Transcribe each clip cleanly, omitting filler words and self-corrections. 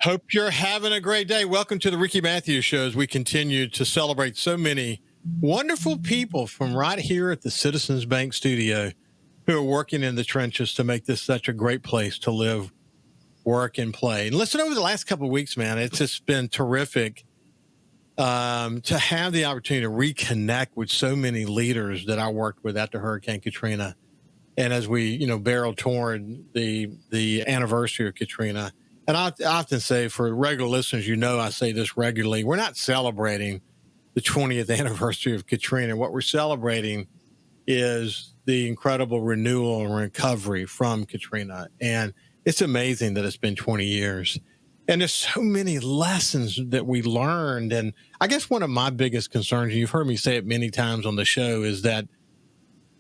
Hope you're having a great day. Welcome to the Ricky Matthews Show as we continue to celebrate so many wonderful people from right here at the Citizens Bank studio who are working in the trenches to make this such a great place to live, work, and play. And listen, over the last couple of weeks, man, it's just been terrific to have the opportunity to reconnect with so many leaders that I worked with after Hurricane Katrina. And as we, barrel toward the anniversary of Katrina. And I often say, for regular listeners, I say this regularly, we're not celebrating the 20th anniversary of Katrina. What we're celebrating is the incredible renewal and recovery from Katrina. And it's amazing that it's been 20 years. And there's so many lessons that we learned. And I guess one of my biggest concerns, and you've heard me say it many times on the show, is that,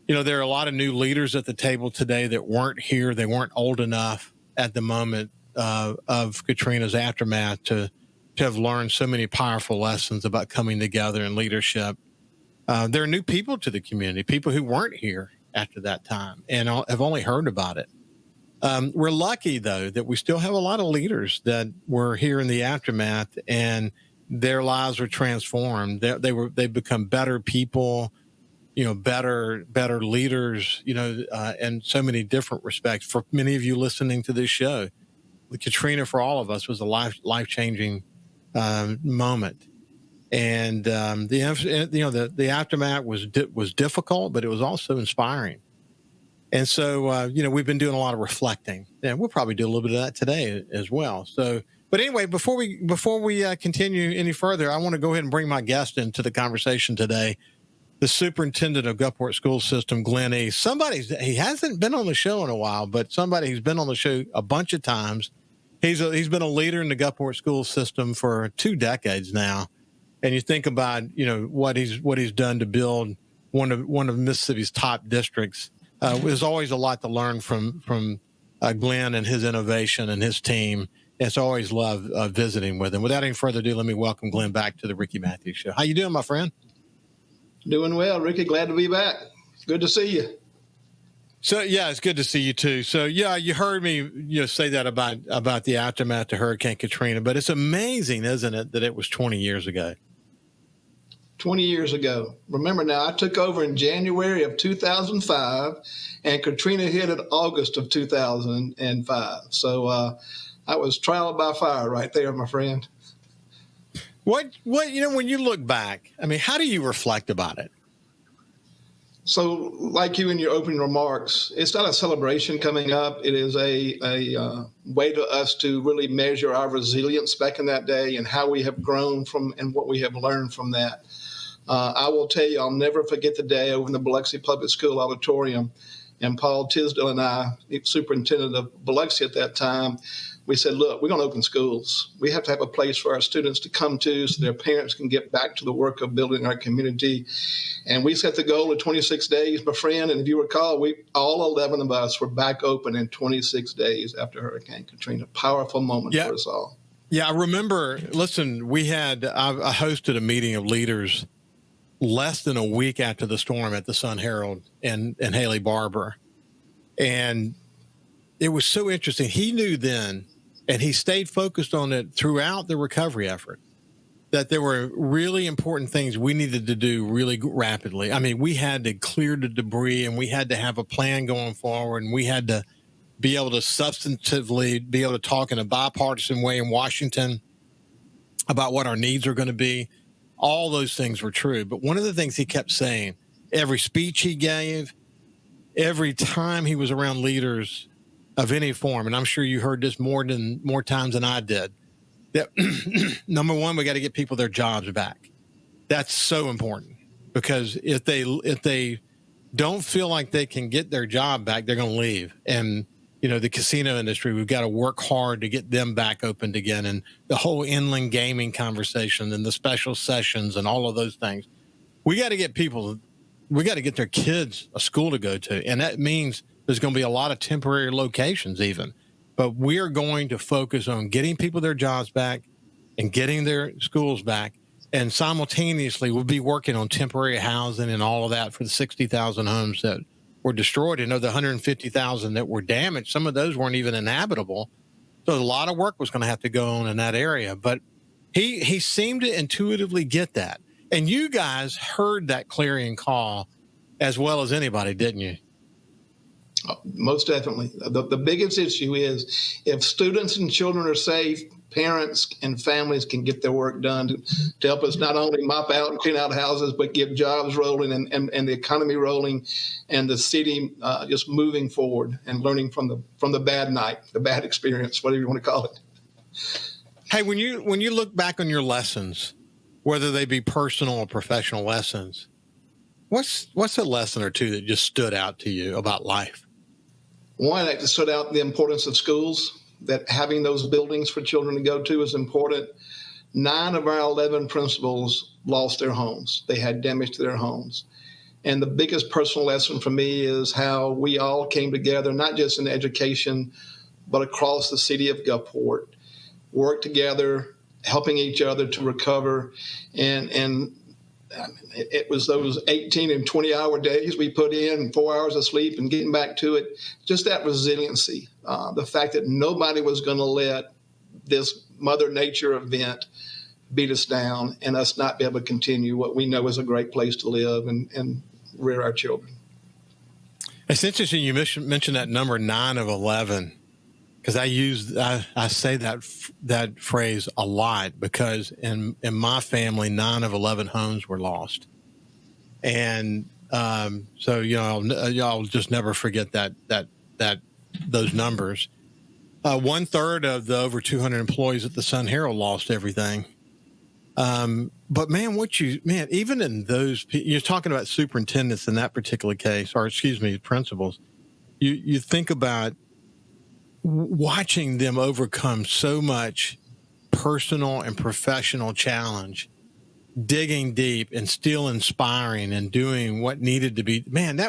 there are a lot of new leaders at the table today that weren't here. They weren't old enough at the moment of Katrina's aftermath to have learned so many powerful lessons about coming together and leadership. There are new people to the community, people who weren't here after that time and have only heard about it. We're lucky, though, that we still have a lot of leaders that were here in the aftermath and their lives were transformed. They've become better people, better leaders, in so many different respects. For many of you listening to this show, Katrina, for all of us, was a life-changing moment. And the aftermath was difficult, but it was also inspiring. And so, we've been doing a lot of reflecting, and we'll probably do a little bit of that today as well. So, but anyway, before we continue any further, I want to go ahead and bring my guest into the conversation today, the Superintendent of Gulfport School System, Glen. He hasn't been on the show in a while, but somebody who's been on the show a bunch of times. He's been a leader in the Gulfport School System for 2 decades now. And you think about, what he's done to build one of Mississippi's top districts. There's always a lot to learn from Glen and his innovation and his team. It's always love visiting with him. Without any further ado, let me welcome Glen back to the Ricky Matthews Show. How you doing, my friend? Doing well, Ricky. Glad to be back. It's good to see you. So, yeah, it's good to see you, too. So, yeah, you heard me say that about the aftermath to Hurricane Katrina. But it's amazing, isn't it, that it was 20 years ago? 20 years ago. Remember now, I took over in January of 2005, and Katrina hit in August of 2005. So I was trial by fire right there, my friend. What when you look back, I mean, how do you reflect about it? So like you in your opening remarks, it's not a celebration coming up. It is a way to us to really measure our resilience back in that day and how we have grown from and what we have learned from that. I will tell you, I'll never forget the day over in the Biloxi Public School auditorium. And Paul Tisdale and I, superintendent of Biloxi at that time, we said, look, we're going to open schools. We have to have a place for our students to come to so their parents can get back to the work of building our community. And we set the goal of 26 days, my friend. And if you recall, all 11 of us were back open in 26 days after Hurricane Katrina. Powerful moment for us all. Yeah, I remember, listen, I hosted a meeting of leaders less than a week after the storm at the Sun Herald and Haley Barber. And it was so interesting. He knew then, and he stayed focused on it throughout the recovery effort, that there were really important things we needed to do really rapidly. I mean, we had to clear the debris, and we had to have a plan going forward, and we had to be able to substantively be able to talk in a bipartisan way in Washington about what our needs are going to be. All those things were true. But one of the things he kept saying, every speech he gave, every time he was around leaders of any form, and I'm sure you heard this more times than I did, that number one, we got to get people their jobs back. That's so important, because if they don't feel like they can get their job back, they're going to leave. And the casino industry, we've got to work hard to get them back opened again. And the whole inland gaming conversation and the special sessions and all of those things. We got to get their kids a school to go to. And that means there's going to be a lot of temporary locations even. But we are going to focus on getting people their jobs back and getting their schools back. And simultaneously, we'll be working on temporary housing and all of that for the 60,000 homes that were destroyed. And of the 150,000 that were damaged, some of those weren't even inhabitable. So a lot of work was going to have to go on in that area, but he seemed to intuitively get that. And you guys heard that clarion call as well as anybody, didn't you? Most definitely. The biggest issue is if students and children are safe, parents and families can get their work done to help us not only mop out and clean out houses, but get jobs rolling and the economy rolling and the city just moving forward and learning from the bad night, the bad experience, whatever you want to call it. Hey, when you look back on your lessons, whether they be personal or professional lessons, what's a lesson or two that just stood out to you about life? One, that stood out the importance of schools, that having those buildings for children to go to is important. 9 of our 11 principals lost their homes. They had damage to their homes. And the biggest personal lesson for me is how we all came together, not just in education, but across the city of Gulfport, worked together, helping each other to recover. And it was those 18 and 20-hour days we put in, 4 hours of sleep and getting back to it. Just that resiliency, the fact that nobody was going to let this Mother Nature event beat us down and us not be able to continue what we know is a great place to live and rear our children. It's interesting you mentioned that number 9 of 11. Because I say that phrase a lot because in my family, 9 of 11 homes were lost, and so y'all just never forget that those numbers. 1/3 of the over 200 employees at the Sun Herald lost everything. But man, even in those, you're talking about superintendents in that particular case, or excuse me, principals. You think about watching them overcome so much personal and professional challenge, digging deep and still inspiring and doing what needed to be. Man,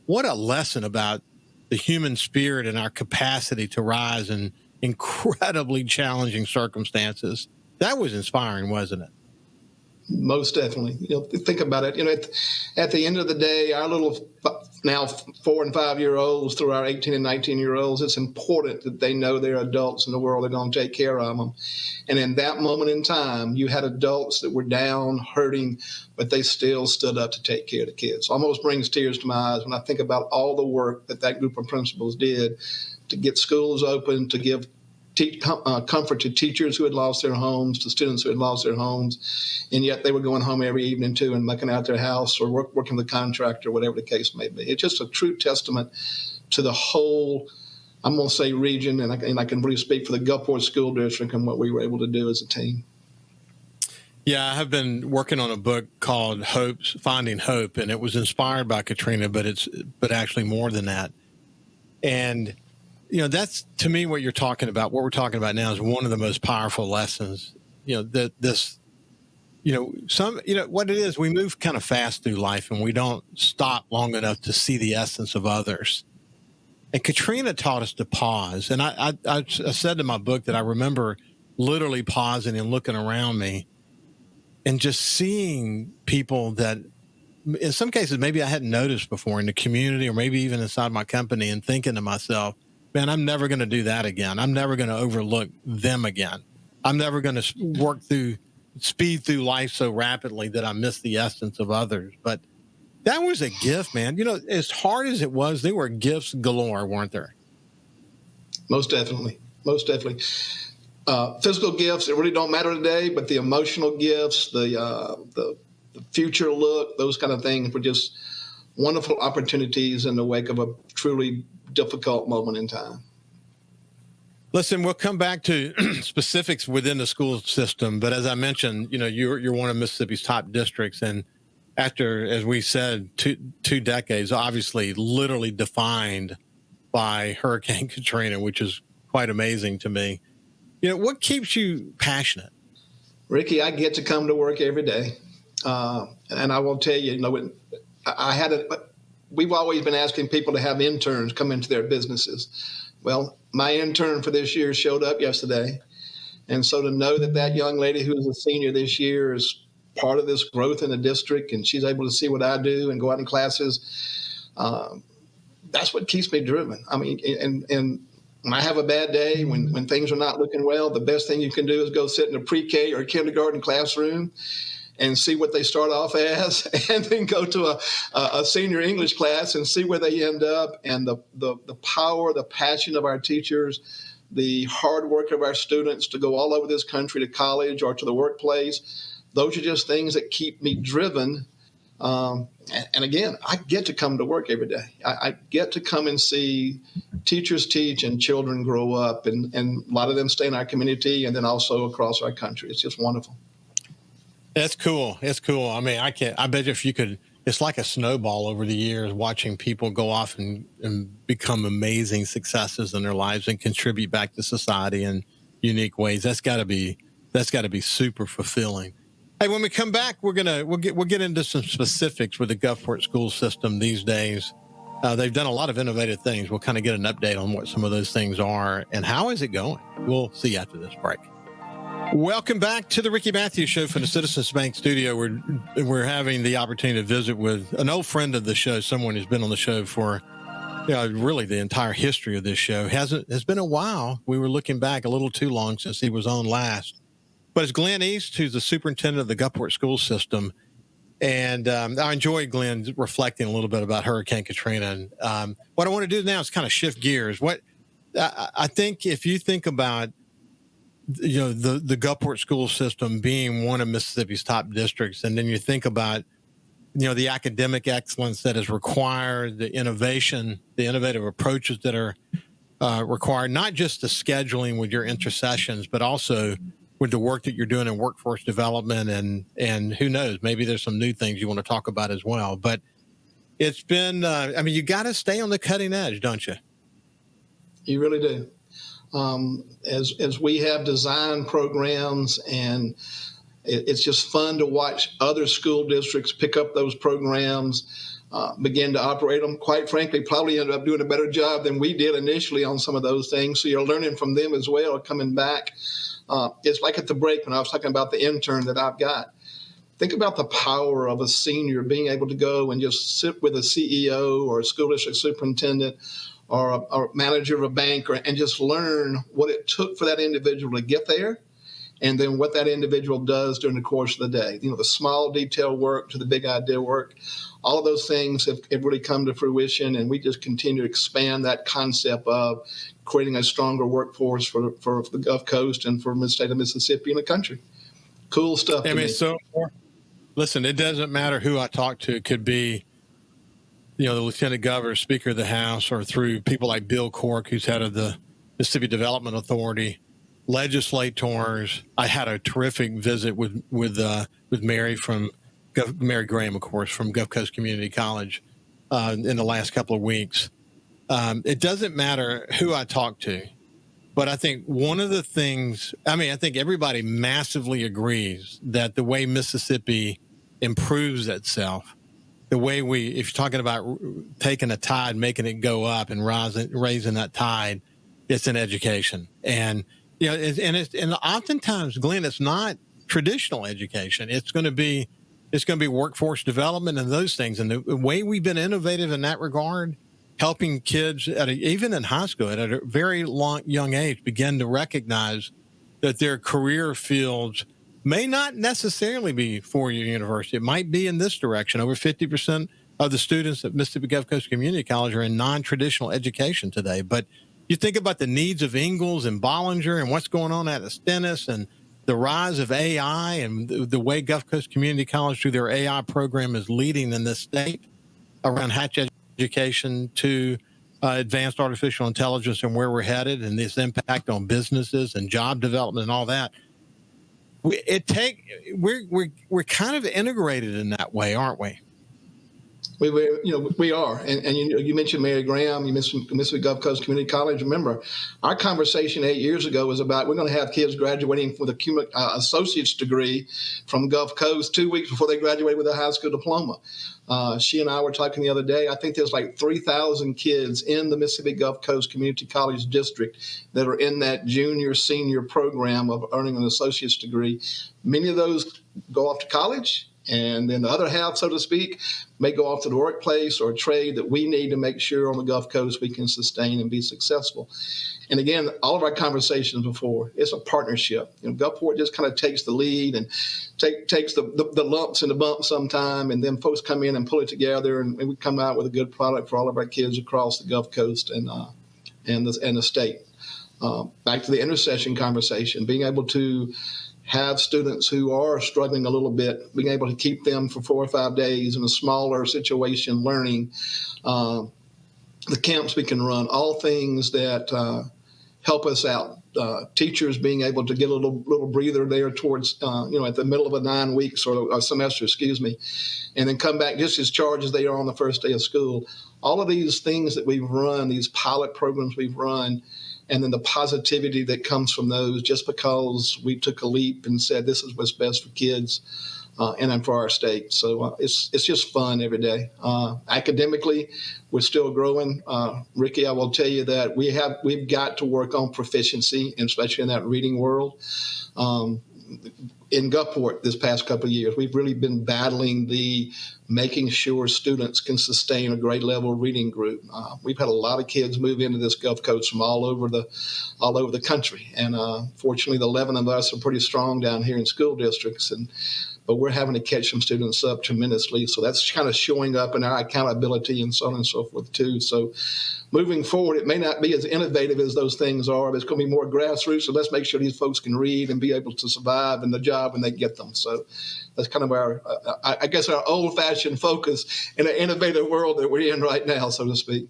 what a lesson about the human spirit and our capacity to rise in incredibly challenging circumstances. That was inspiring, wasn't it? Most definitely. Think about it. At the end of the day, our little now 4 and 5 year olds through our 18 and 19 year olds, it's important that they know they're adults in the world. They're going to take care of them. And in that moment in time, you had adults that were down, hurting, but they still stood up to take care of the kids. Almost brings tears to my eyes when I think about all the work that group of principals did to get schools open, to give comfort to teachers who had lost their homes, to students who had lost their homes, and yet they were going home every evening too and mucking out their house or working with the contractor, whatever the case may be. It's just a true testament to the whole, I'm going to say region, and I can really speak for the Gulfport School District and what we were able to do as a team. Yeah, I have been working on a book called Finding Hope, and it was inspired by Katrina, but actually more than that. And that's, to me, what you're talking about. What we're talking about now is one of the most powerful lessons. What it is, we move kind of fast through life and we don't stop long enough to see the essence of others. And Katrina taught us to pause. And I said in my book that I remember literally pausing and looking around me and just seeing people that in some cases maybe I hadn't noticed before in the community or maybe even inside my company, and thinking to myself, man, I'm never going to do that again. I'm never going to overlook them again. I'm never going to speed through life so rapidly that I miss the essence of others. But that was a gift, man. As hard as it was, there were gifts galore, weren't there? Most definitely. Most definitely. Physical gifts, it really don't matter today, but the emotional gifts, the future look, those kind of things were just wonderful opportunities in the wake of a truly difficult moment in time. Listen, we'll come back to specifics within the school system, but as I mentioned, you're one of Mississippi's top districts, and after, as we said, two decades, obviously literally defined by Hurricane Katrina, which is quite amazing to me. What keeps you passionate? Ricky, I get to come to work every day, and I will tell you, we've always been asking people to have interns come into their businesses. Well, my intern for this year showed up yesterday. And so to know that young lady who is a senior this year is part of this growth in the district and she's able to see what I do and go out in classes, that's what keeps me driven. I mean, and when I have a bad day, when things are not looking well, the best thing you can do is go sit in a pre-K or kindergarten classroom and see what they start off as, and then go to a senior English class and see where they end up. And the power, the passion of our teachers, the hard work of our students to go all over this country to college or to the workplace, those are just things that keep me driven. And again, I get to come to work every day. I get to come and see teachers teach and children grow up, and a lot of them stay in our community and then also across our country. It's just wonderful. That's cool. It's cool. I mean, I bet if you could, it's like a snowball over the years, watching people go off and become amazing successes in their lives and contribute back to society in unique ways. That's gotta be super fulfilling. Hey, when we come back, we'll get into some specifics with the Gulfport school system these days. They've done a lot of innovative things. We'll kind of get an update on what some of those things are and how is it going. We'll see you after this break. Welcome back to the Ricky Matthews Show from the Citizens Bank studio. We're having the opportunity to visit with an old friend of the show, someone who's been on the show for really the entire history of this show. It's been a while. We were looking back a little too long since he was on last. But it's Glen East, who's the superintendent of the Gulfport school system. And I enjoyed Glen reflecting a little bit about Hurricane Katrina. And what I want to do now is kind of shift gears. I think if you think about the Gulfport school system being one of Mississippi's top districts, and then you think about the academic excellence that is required, the innovation, the innovative approaches that are required, not just the scheduling with your intercessions, but also with the work that you're doing in workforce development, and who knows, maybe there's some new things you want to talk about as well. But it's been, you got to stay on the cutting edge, don't you? You really do. As we have design programs, and it's just fun to watch other school districts pick up those programs, begin to operate them. Quite frankly, probably ended up doing a better job than we did initially on some of those things. So you're learning from them as well, coming back. It's like at the break when I was talking about the intern that I've got. Think about the power of a senior being able to go and just sit with a CEO or a school district superintendent or a manager of a bank, and just learn what it took for that individual to get there, and then what that individual does during the course of the day. The small detail work to the big idea work, all of those things have really come to fruition, and we just continue to expand that concept of creating a stronger workforce for the Gulf Coast and for the state of Mississippi and the country. Cool stuff. Listen, it doesn't matter who I talk to. It could be the Lieutenant Governor, Speaker of the House, or through people like Bill Cork, who's head of the Mississippi Development Authority, legislators. I had a terrific visit with Mary Mary Graham, of course, from Gulf Coast Community College in the last couple of weeks. It doesn't matter who I talk to, but I think one of the things, I think everybody massively agrees that the way Mississippi improves itself, the way if you're talking about taking a tide, making it go up and raising that tide, it's in education. And, and oftentimes, Glen, it's not traditional education. It's going to be workforce development and those things. And the way we've been innovative in that regard, helping kids even in high school at a very young age, begin to recognize that their career fields may not necessarily be four-year university. It might be in this direction. Over 50% of the students at Mississippi Gulf Coast Community College are in non-traditional education today. But you think about the needs of Ingalls and Bollinger and what's going on at Stennis and the rise of AI and the way Gulf Coast Community College through their AI program is leading in this state around hatch education to advanced artificial intelligence and where we're headed and this impact on businesses and job development and all that. We're kind of integrated in that way, aren't we? We are. And you mentioned Mary Graham, you mentioned Mississippi Gulf Coast Community College. Remember, our conversation 8 years ago was about we're going to have kids graduating with a associate's degree from Gulf Coast 2 weeks before they graduate with a high school diploma. She and I were talking the other day. I think there's like 3,000 kids in the Mississippi Gulf Coast Community College District that are in that junior-senior program of earning an associate's degree. Many of those go off to college, And then the other half, so to speak, may go off to the workplace or a trade that we need to make sure on the Gulf Coast we can sustain and be successful. And again, all of our conversations before, it's a partnership. Gulfport just kind of takes the lead and takes the lumps and the bumps sometime, and then folks come in and pull it together, and we come out with a good product for all of our kids across the Gulf Coast and the state. Back to the intercession conversation, being able to have students who are struggling a little bit, being able to keep them for 4 or 5 days in a smaller situation, learning the camps we can run, all things that help us out. Teachers being able to get a little breather there towards, at the middle of a 9 weeks or a semester, and then come back just as charged as they are on the first day of school. All of these things that we've run, these pilot programs we've run, and then the positivity that comes from those just because we took a leap and said this is what's best for kids and for our state. So it's just fun every day. Academically, we're still growing. Ricky, I will tell you that we've got to work on proficiency, especially in that reading world. In Gulfport this past couple of years, we've really been battling making sure students can sustain a grade level reading group. We've had a lot of kids move into this Gulf Coast from all over the country, and fortunately, the 11 of us are pretty strong down here in school districts, but we're having to catch some students up tremendously. So that's kind of showing up in our accountability and so on and so forth too. So moving forward, it may not be as innovative as those things are, but it's going to be more grassroots. So let's make sure these folks can read and be able to survive in the job when they get them. So that's kind of our old-fashioned focus in an innovative world that we're in right now, so to speak.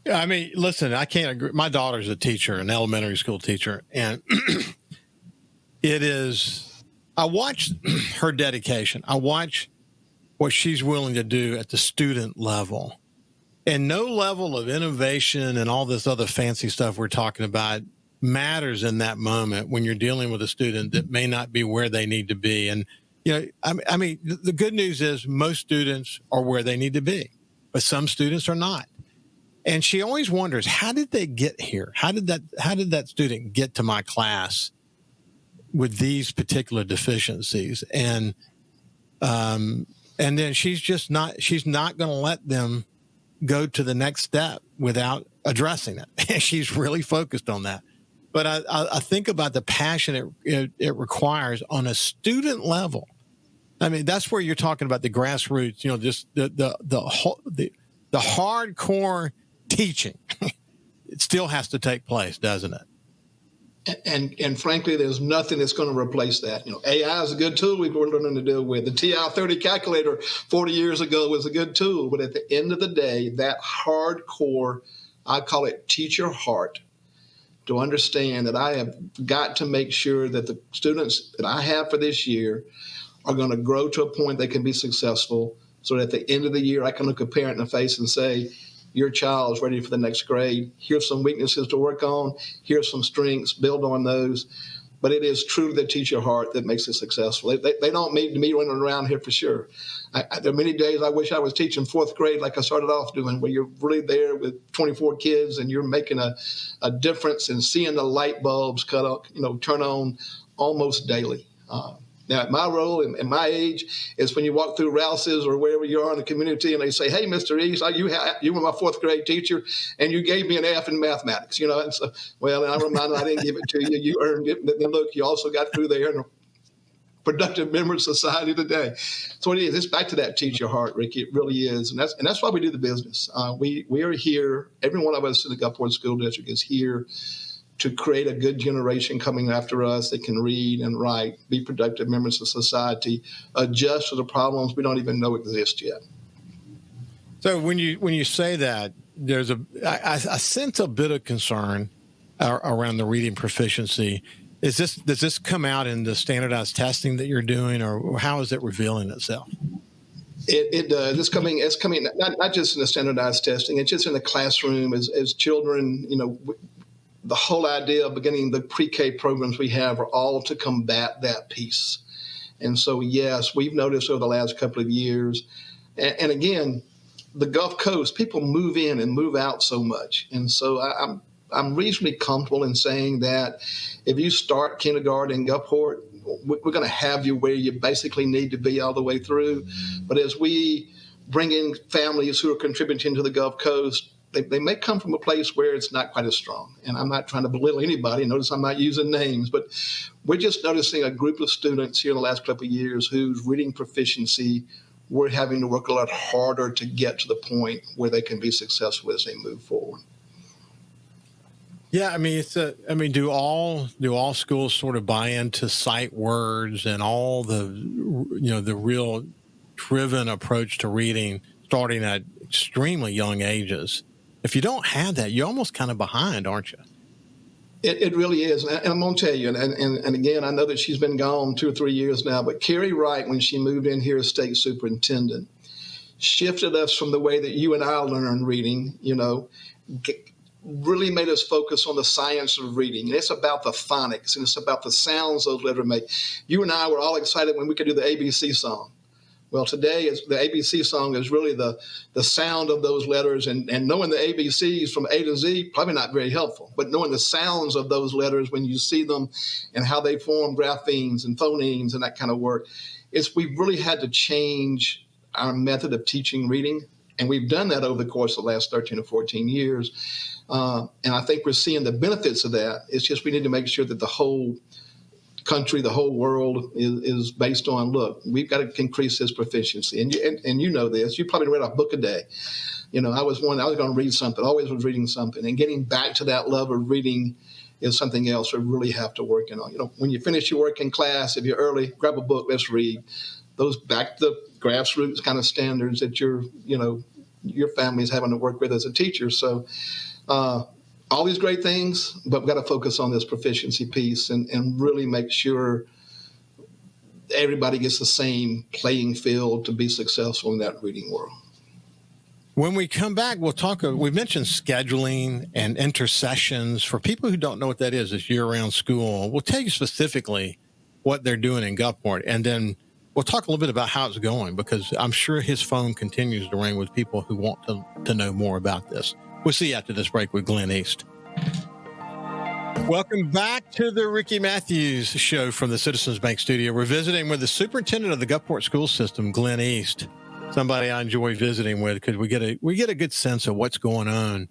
Yeah, I mean, listen, I can't agree. My daughter's a teacher, an elementary school teacher, and I watch her dedication. I watch what she's willing to do at the student level. And no level of innovation and all this other fancy stuff we're talking about matters in that moment when you're dealing with a student that may not be where they need to be. And, I mean, the good news is most students are where they need to be, but some students are not. And she always wonders, how did they get here? How did that student get to my class with these particular deficiencies? And then she's not going to let them go to the next step without addressing it. She's really focused on that. But I think about the passion it requires on a student level. I mean, that's where you're talking about the grassroots, just the hardcore teaching. It still has to take place, doesn't it? And frankly, there's nothing that's going to replace that. AI is a good tool we've been learning to deal with. The TI-30 calculator 40 years ago was a good tool. But at the end of the day, that hardcore, I call it teacher heart, to understand that I have got to make sure that the students that I have for this year are going to grow to a point they can be successful, so that at the end of the year, I can look a parent in the face and say, your child is ready for the next grade. Here's some weaknesses to work on. Here's some strengths. Build on those. But it is truly the teacher heart that makes it successful. They don't need me running around here for sure. There are many days I wish I was teaching fourth grade like I started off doing, where you're really there with 24 kids and you're making a difference and seeing the light bulbs turn on almost daily. Now, my role and my age is when you walk through Rouse's or wherever you are in the community and they say, hey, Mr. East, you were my fourth grade teacher and you gave me an F in mathematics, And so, and I remind them I didn't give it to you. You earned it. But then look, you also got through there in a productive member of society today. So it is. It's back to that teacher heart, Ricky. It really is. And that's why we do the business. We are here. Every one of us in the Gulfport School District is here to create a good generation coming after us that can read and write, be productive members of society, adjust to the problems we don't even know exist yet. So when you say that, I sense a bit of concern around the reading proficiency. Does this come out in the standardized testing that you're doing, or how is it revealing itself? It does. It's coming not just in the standardized testing. It's just in the classroom as children, the whole idea of beginning the pre-K programs we have are all to combat that piece. And so, yes, we've noticed over the last couple of years, and again, the Gulf Coast, people move in and move out so much. And so I'm reasonably comfortable in saying that if you start kindergarten in Gulfport, we're going to have you where you basically need to be all the way through. But as we bring in families who are contributing to the Gulf Coast, they may come from a place where it's not quite as strong. And I'm not trying to belittle anybody. Notice I'm not using names, but we're just noticing a group of students here in the last couple of years whose reading proficiency, we're having to work a lot harder to get to the point where they can be successful as they move forward. Yeah, I mean, do all schools sort of buy into sight words and all the real driven approach to reading starting at extremely young ages? If you don't have that, you're almost kind of behind, aren't you? It really is. And I'm going to tell you, and again, I know that she's been gone 2 or 3 years now, but Carrie Wright, when she moved in here as state superintendent, shifted us from the way that you and I learn reading, really made us focus on the science of reading. And it's about the phonics, and it's about the sounds those letters make. You and I were all excited when we could do the ABC song. Well, today the ABC song is really the sound of those letters, and knowing the ABCs from A to Z, probably not very helpful, but knowing the sounds of those letters when you see them and how they form graphemes and phonemes and that kind of work, we've really had to change our method of teaching reading, and we've done that over the course of the last 13 or 14 years. And I think we're seeing the benefits of that. It's just we need to make sure that the whole country, the whole world is based on, look, we've got to increase his proficiency. And you know this. You probably read a book a day. I was going to read something, always was reading something. And getting back to that love of reading is something else we really have to work on. When you finish your work in class, if you're early, grab a book, let's read. Those back to the grassroots kind of standards that your family is having to work with as a teacher. So all these great things, but we've got to focus on this proficiency piece and really make sure everybody gets the same playing field to be successful in that reading world. When we come back, we'll talk. We mentioned scheduling and intersessions. For people who don't know what that is, it's year-round school. We'll tell you specifically what they're doing in Gulfport, and then we'll talk a little bit about how it's going, because I'm sure his phone continues to ring with people who want to know more about this. We'll see you after this break with Glen East. Welcome back to the Ricky Matthews Show from the Citizens Bank Studio. We're visiting with the superintendent of the Gulfport school system, Glen East. Somebody I enjoy visiting with because we get a good sense of what's going on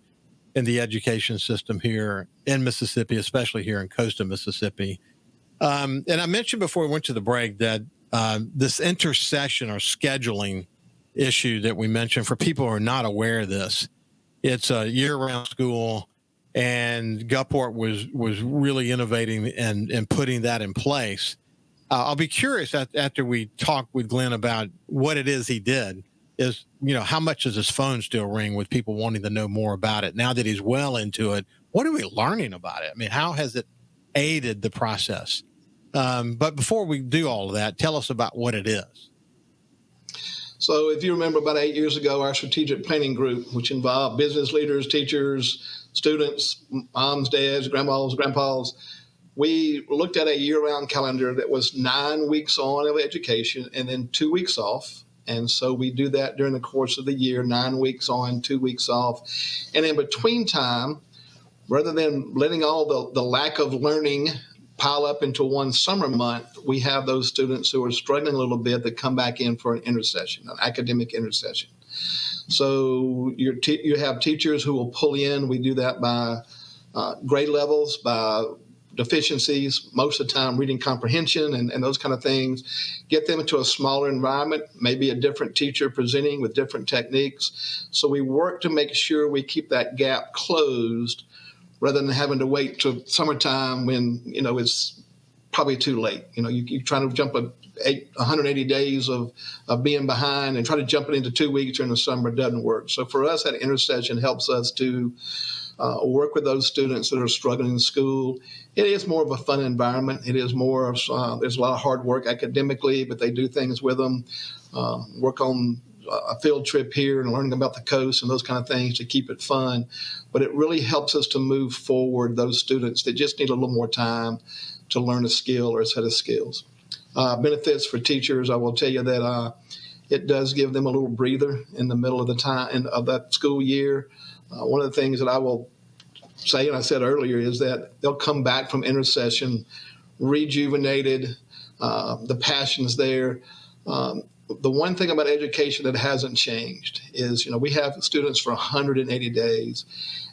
in the education system here in Mississippi, especially here in coastal Mississippi. And I mentioned before we went to the break that this intercession or scheduling issue that we mentioned, for people who are not aware of this, it's a year-round school, and Gulfport was really innovating and putting that in place. I'll be curious after we talk with Glen about what it is he did. Is how much does his phone still ring with people wanting to know more about it now that he's well into it? What are we learning about it? I mean, how has it aided the process? But before we do all of that, tell us about what it is. So if you remember about 8 years ago, our strategic planning group, which involved business leaders, teachers, students, moms, dads, grandmas, grandpas, we looked at a year-round calendar that was 9 weeks on of education and then 2 weeks off. And so we do that during the course of the year, 9 weeks on, 2 weeks off. And in between time, rather than letting all the lack of learning pile up into one summer month, we have those students who are struggling a little bit that come back in for an intercession, an academic intercession. So you have teachers who will pull in. We do that by grade levels, by deficiencies, most of the time reading comprehension and those kind of things. Get them into a smaller environment, maybe a different teacher presenting with different techniques. So we work to make sure we keep that gap closed rather than having to wait till summertime when, it's probably too late. You're trying to jump 180 days of being behind and try to jump it into 2 weeks during the summer. It doesn't work. So for us, that intercession helps us to work with those students that are struggling in school. It is more of a fun environment. It is more of, there's a lot of hard work academically, but they do things with them, work on a field trip here and learning about the coast and those kind of things to keep it fun. But it really helps us to move forward those students that just need a little more time to learn a skill or a set of skills. Benefits for teachers, I will tell you that it does give them a little breather in the middle of the time of that school year. One of the things that I will say, and I said earlier, is that they'll come back from intercession rejuvenated, the passion's there. The one thing about education that hasn't changed is, we have students for 180 days,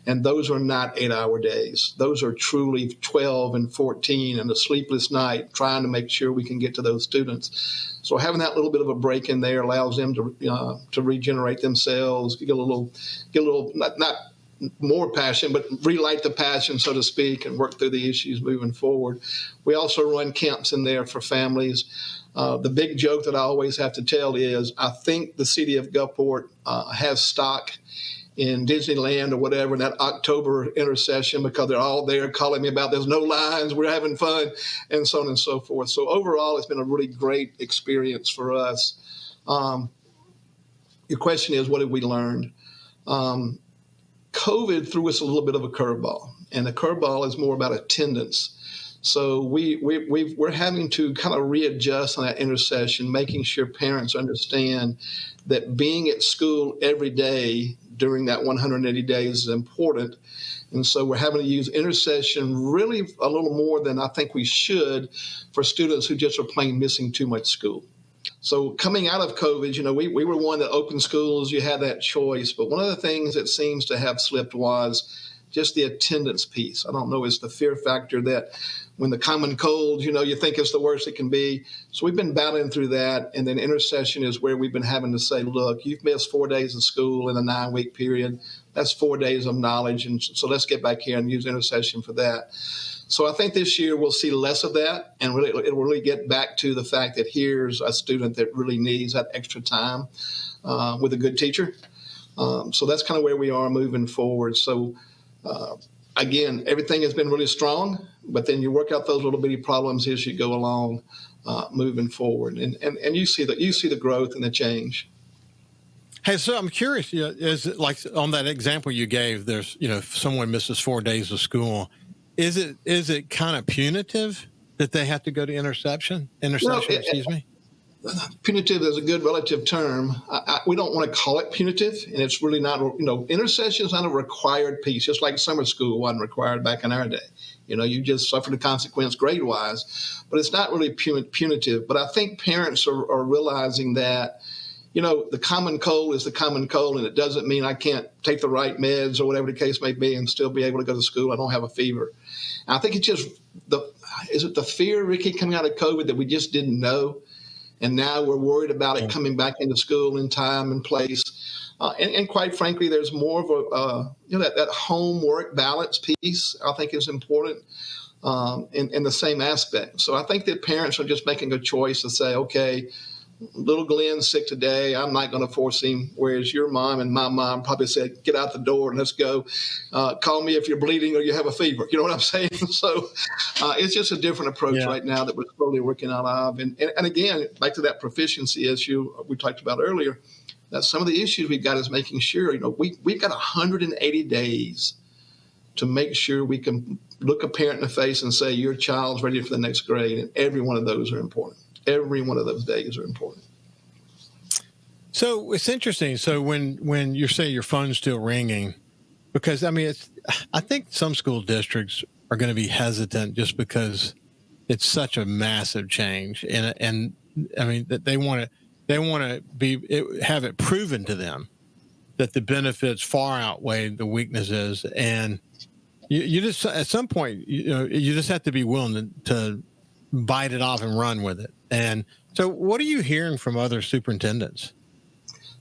and those are not 8-hour days. Those are truly 12 and 14 and a sleepless night trying to make sure we can get to those students. So having that little bit of a break in there allows them to regenerate themselves, get a little not more passion, but relight the passion, so to speak, and work through the issues moving forward. We also run camps in there for families. The big joke that I always have to tell is I think the city of Gulfport has stock in Disneyland or whatever in that October intercession, because they're all there calling me about there's no lines, we're having fun, and so on and so forth. So overall, it's been a really great experience for us. Your question is, what have we learned? COVID threw us a little bit of a curveball, and the curveball is more about attendance. So we're having to kind of readjust on that intercession, making sure parents understand that being at school every day during that 180 days is important. And so we're having to use intercession really a little more than I think we should for students who just are plain missing too much school. So coming out of COVID, we were one that opened schools, you had that choice. But one of the things that seems to have slipped was just the attendance piece. I don't know, it's the fear factor that when the common cold, you think it's the worst it can be. So we've been battling through that. And then intercession is where we've been having to say, look, you've missed 4 days of school in a 9-week period. That's 4 days of knowledge. And so let's get back here and use intercession for that. So I think this year we'll see less of that, and it will really get back to the fact that here's a student that really needs that extra time with a good teacher. So that's kind of where we are moving forward. So again, everything has been really strong, but then you work out those little bitty problems as you go along, moving forward, and you see the growth and the change. Hey, so I'm curious, is it like on that example you gave, there's, if someone misses 4 days of school, is it kind of punitive that they have to go to intercession? Excuse me. Punitive is a good relative term. We don't want to call it punitive, and it's really not. Intercession is not a required piece, just like summer school wasn't required back in our day. You just suffer the consequence grade-wise, but it's not really punitive. But I think parents are realizing that, the common cold is the common cold, and it doesn't mean I can't take the right meds or whatever the case may be and still be able to go to school. I don't have a fever. And I think it's just is it the fear, Ricky, coming out of COVID that we just didn't know? And now we're worried about it coming back into school in time and place. And quite frankly, there's more of that homework balance piece I think is important in the same aspect. So I think that parents are just making a choice to say, okay, little Glen's sick today. I'm not going to force him. Whereas your mom and my mom probably said, get out the door and let's go. Call me if you're bleeding or you have a fever. You know what I'm saying? So it's just a different approach right now that we're slowly working out of. And again, back to that proficiency issue we talked about earlier, that some of the issues we've got is making sure, we've got 180 days to make sure we can look a parent in the face and say, your child's ready for the next grade. And every one of those are important. Every one of those days are important. So it's interesting. So when you say your phone's still ringing, because I think some school districts are going to be hesitant just because it's such a massive change, and that they want to have it proven to them that the benefits far outweigh the weaknesses, and you just at some point you just have to be willing to bite it off and run with it. And so what are you hearing from other superintendents?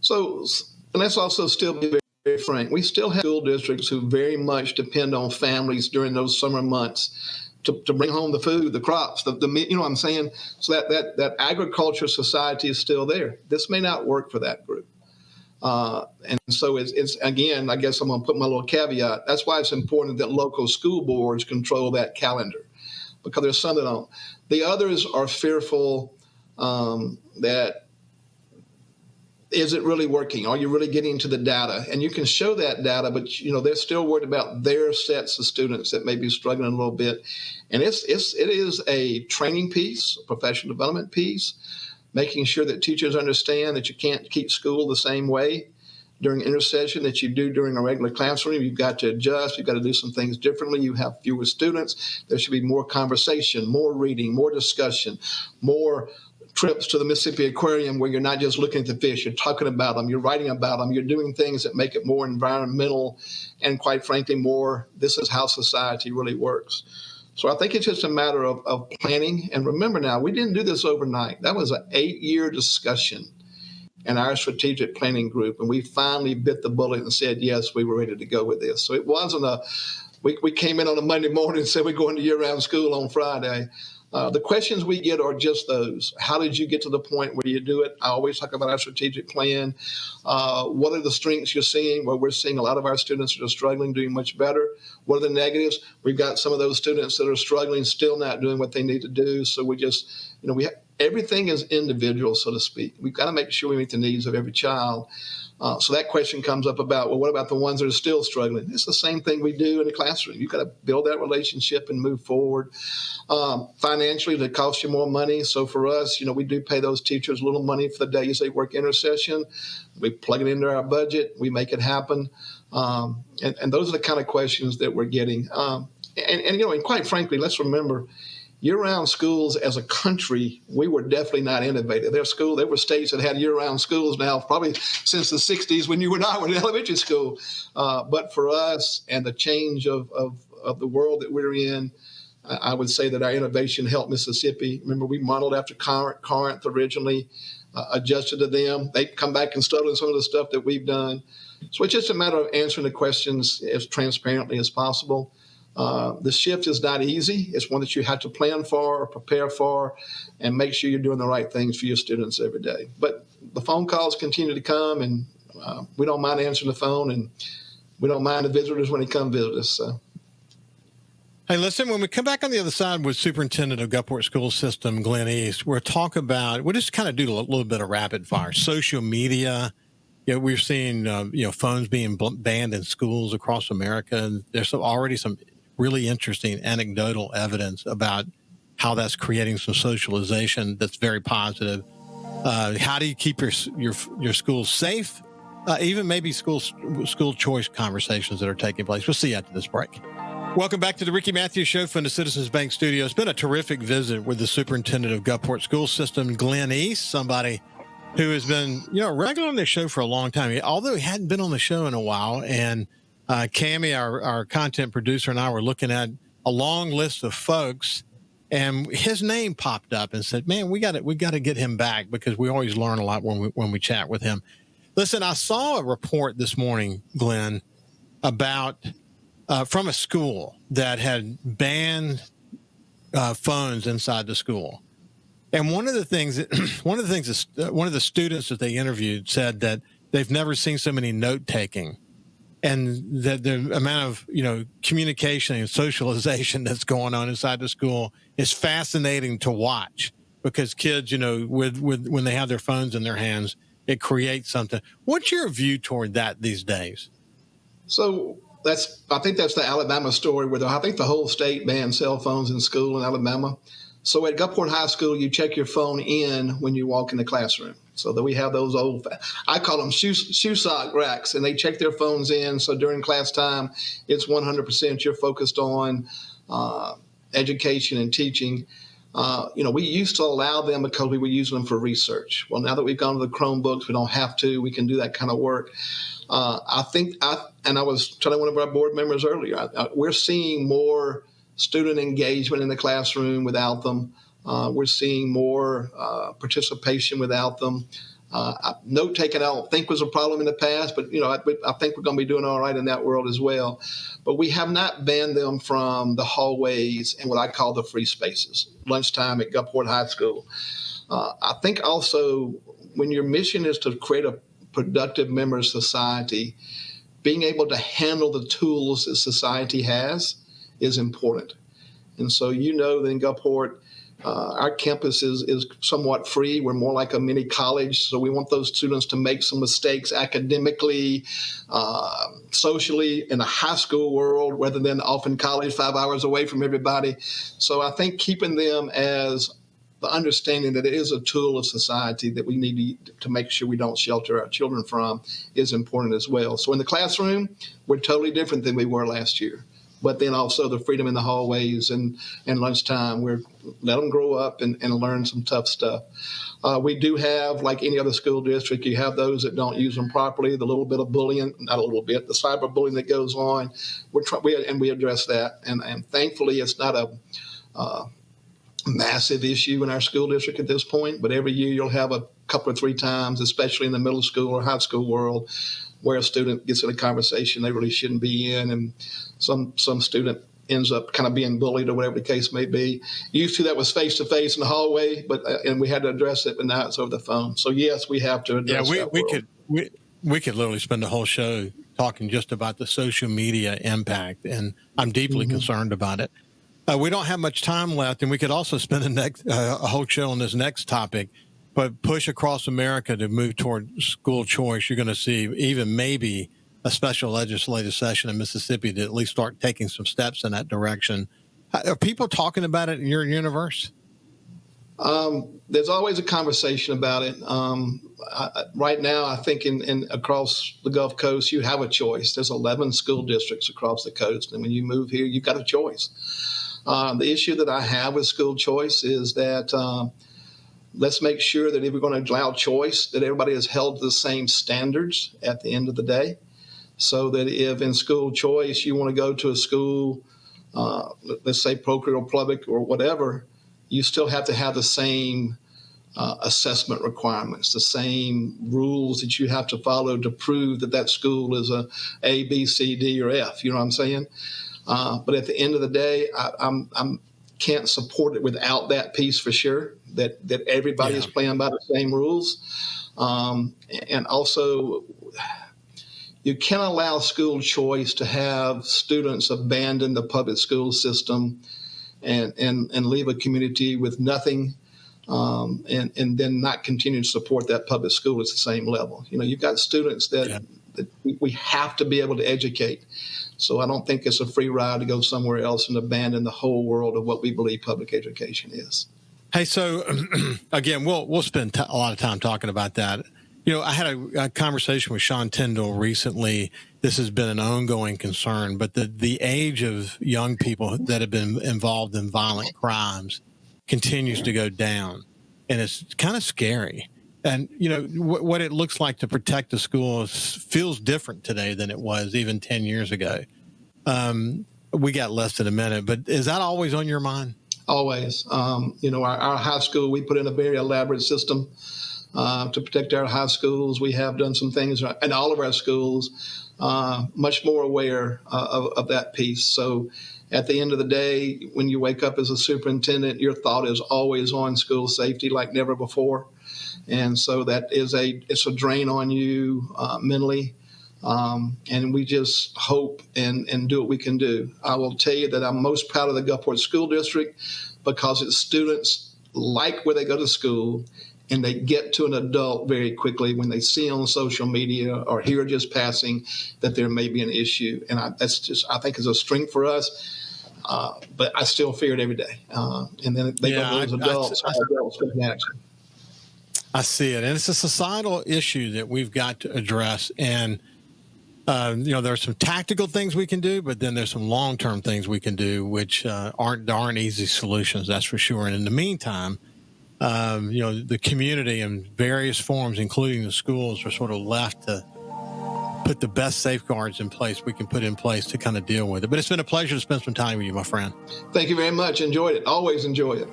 So, and let's also still be very, very frank. We still have school districts who very much depend on families during those summer months to bring home the food, the crops, the you know what I'm saying? So that agriculture society is still there. This may not work for that group. And so it's again, I guess I'm going to put my little caveat. That's why it's important that local school boards control that calendar, because there's some that don't. The others are fearful that is it really working? Are you really getting to the data? And you can show that data, but they're still worried about their sets of students that may be struggling a little bit. And it is a training piece, a professional development piece, making sure that teachers understand that you can't keep school the same way. during intercession that you do during a regular classroom. You've got to adjust. You've got to do some things differently. You have fewer students. There should be more conversation, more reading, more discussion, more trips to the Mississippi Aquarium where you're not just looking at the fish, you're talking about them, you're writing about them, you're doing things that make it more environmental and, quite frankly, more this is how society really works. So I think it's just a matter of planning. And remember now, we didn't do this overnight. That was an 8-year discussion in our strategic planning group. And we finally bit the bullet and said, yes, we were ready to go with this. So it wasn't we came in on a Monday morning and said we're going to year-round school on Friday. The questions we get are just those. How did you get to the point where you do it? I always talk about our strategic plan. What are the strengths you're seeing? Well, we're seeing a lot of our students that are struggling, doing much better. What are the negatives? We've got some of those students that are struggling, still not doing what they need to do. So we just, everything is individual, so to speak. We've got to make sure we meet the needs of every child. So that question comes up about, well, what about the ones that are still struggling? It's the same thing we do in the classroom. You've got to build that relationship and move forward. Financially, it costs you more money. So for us, we do pay those teachers a little money for the days they work intercession. We plug it into our budget. We make it happen. And those are the kind of questions that we're getting. And quite frankly, let's remember, year-round schools as a country, we were definitely not innovative. There were states that had year-round schools now probably since the 60s when you and I were in elementary school. But for us and the change of the world that we're in, I would say that our innovation helped Mississippi. Remember, we modeled after Corinth originally, adjusted to them. They come back and stolen some of the stuff that we've done. So it's just a matter of answering the questions as transparently as possible. The shift is not easy. It's one that you have to plan for, prepare for, and make sure you're doing the right things for your students every day. But the phone calls continue to come, and we don't mind answering the phone, and we don't mind the visitors when they come visit us. So. Hey, listen, when we come back on the other side with Superintendent of Gulfport School System, Glen East, we'll just kind of do a little bit of rapid fire. Social media. We're seeing, phones being banned in schools across America, and there's already some really interesting anecdotal evidence about how that's creating some socialization that's very positive. How do you keep your schools safe? Even maybe school choice conversations that are taking place. We'll see you after this break. Welcome back to the Ricky Matthews Show from the Citizens Bank Studio. It's been a terrific visit with the Superintendent of Gulfport School System, Glen East, somebody who has been, regular on this show for a long time, although he hadn't been on the show in a while. And Cammie, our content producer, and I were looking at a long list of folks, and his name popped up and said, man, we got to get him back because we always learn a lot when we chat with him. Listen, I saw a report this morning, Glenn, about from a school that had banned phones inside the school. And one of the students that they interviewed said that they've never seen so many note taking, and that the amount of communication and socialization that's going on inside the school is fascinating to watch because kids, with when they have their phones in their hands, it creates something. What's your view toward that these days? So I think that's the Alabama story where I think the whole state banned cell phones in school in Alabama. So at Gulfport High School, you check your phone in when you walk in the classroom. So that we have those I call them shoe sock racks, and they check their phones in. So during class time, it's 100% you're focused on education and teaching. We used to allow them because we were using them for research. Well, now that we've gone to the Chromebooks, we don't have to. We can do that kind of work. I was telling one of our board members earlier, we're seeing more student engagement in the classroom without them. We're seeing more participation without them. Note taking, I don't think was a problem in the past, but I think we're going to be doing all right in that world as well. But we have not banned them from the hallways and what I call the free spaces, lunchtime at Gulfport High School. I think also when your mission is to create a productive member of society, being able to handle the tools that society has is important. And so that in Gulfport, our campus is somewhat free. We're more like a mini college, so we want those students to make some mistakes academically, socially, in a high school world, rather than off in college 5 hours away from everybody. So I think keeping them as the understanding that it is a tool of society that we need to make sure we don't shelter our children from is important as well. So in the classroom, we're totally different than we were last year. But then also the freedom in the hallways and lunchtime, we're let them grow up and learn some tough stuff. We do have, like any other school district, you have those that don't use them properly, the little bit of bullying, not a little bit, the cyberbullying that goes on. We address that. And thankfully, it's not a massive issue in our school district at this point. But every year you'll have a couple or three times, especially in the middle school or high school world, where a student gets in a conversation they really shouldn't be in, and some student ends up kind of being bullied or whatever the case may be. Used to that was face to face in the hallway, and we had to address it, but now it's over the phone. So yes, we have to address that. We could literally spend the whole show talking just about the social media impact, and I'm deeply concerned about it. We don't have much time left, and we could also spend a whole show on this next topic. But push across America to move toward school choice. You're going to see even maybe a special legislative session in Mississippi to at least start taking some steps in that direction. Are people talking about it in your universe? There's always a conversation about it. Right now, I think in across the Gulf Coast, you have a choice. There's 11 school districts across the coast. And when you move here, you've got a choice. The issue that I have with school choice is that let's make sure that if we're going to allow choice, that everybody is held to the same standards at the end of the day. So that if in school choice you want to go to a school, let's say parochial or public or whatever, you still have to have the same assessment requirements, the same rules that you have to follow to prove that that school is A, B, C, D, or F. You know what I'm saying? But at the end of the day, I'm can't support it without that piece for sure, that everybody is playing by the same rules. And also, you can't allow school choice to have students abandon the public school system and leave a community with nothing, and then not continue to support that public school at the same level. You know, you've got students that we have to be able to educate. So I don't think it's a free ride to go somewhere else and abandon the whole world of what we believe public education is. Hey, so again, we'll spend a lot of time talking about that. You know, I had a conversation with Sean Tyndall recently. This has been an ongoing concern, but the age of young people that have been involved in violent crimes continues to go down, and it's kind of scary. And, you know, what it looks like to protect the schools feels different today than it was even 10 years ago. We got less than a minute, but is that always on your mind? Always. You know, our high school, we put in a very elaborate system to protect our high schools. We have done some things in all of our schools, much more aware of that piece. So at the end of the day, when you wake up as a superintendent, your thought is always on school safety like never before. And so that is it's a drain on you mentally. And we just hope and do what we can do. I will tell you that I'm most proud of the Gulfport School District because its students like where they go to school, and they get to an adult very quickly when they see on social media or hear just passing that there may be an issue. And I think is a strength for us. But I still fear it every day. And then they go to those adults. I see it. And it's a societal issue that we've got to address. And, you know, there's some tactical things we can do, but then there's some long-term things we can do, which aren't easy solutions, that's for sure. And in the meantime, you know, the community in various forms, including the schools, are sort of left to put the best safeguards in place we can put in place to kind of deal with it. But it's been a pleasure to spend some time with you, my friend. Thank you very much. Enjoyed it. Always enjoy it.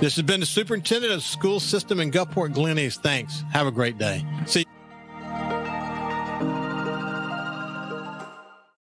This has been the Superintendent of School System in Gulfport, Glen East. Thanks. Have a great day. See you.